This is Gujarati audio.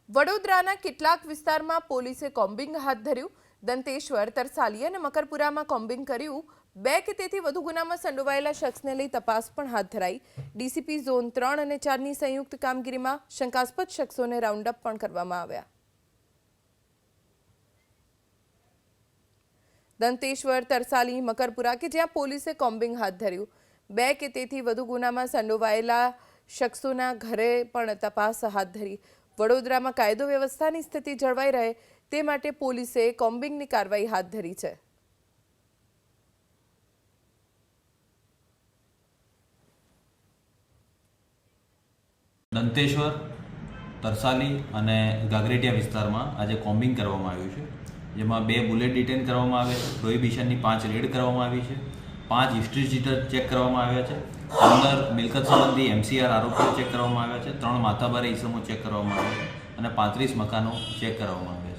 વડોદરાના કેટલાક વિસ્તારમાં પોલીસે કોમ્બિંગ હાથ ધર્યું। દંતેશ્વર, તરસાલી અને મકરપુરામાં કોમ્બિંગ કર્યું। 2 કે તેથી વધુ ગુનામાં સંડોવાયેલા શખ્સને લઈ તપાસ પણ હાથ ધરાઈ। ડીસીપી ઝોન 3 અને 4 ની સંયુક્ત કામગીરીમાં શંકાસ્પદ શખ્સોને રાઉન્ડ અપ પણ કરવામાં આવ્યા। દંતેશ્વર, તરસાલી, મકરપુરા કે જ્યાં પોલીસે કોમ્બિંગ હાથ ધર્યું। 2 કે તેથી વધુ ગુનામાં સંડોવાયેલા શખ્સોના ઘરે પણ તપાસ હાથ ધરી। વડોદરામાં કાયદો વ્યવસ્થાની સ્થિતિ જળવાઈ રહે તે માટે પોલીસે કોમ્બિંગની કાર્યવાહી હાથ ધરી છે। દંતેશ્વર, તરસાલી અને ગાગરેટિયા વિસ્તારમાં આજે કોમ્બિંગ કરવામાં આવ્યું છે, જેમાં 2 બુલેટ ડિટેન કરવામાં આવ્યા છે, પ્રોહિબિશનની 5 રેડ કરવામાં આવી છે, 5 હિસ્ટ્રી શીટર ચેક કરવામાં આવ્યા છે, 15 મિલકત સંબંધી MCR આરોપીઓ ચેક કરવામાં આવ્યા છે, 3 માથાભારે ઇસમો ચેક કરવામાં આવ્યા છે અને 35 મકાનો ચેક કરવામાં આવ્યા છે।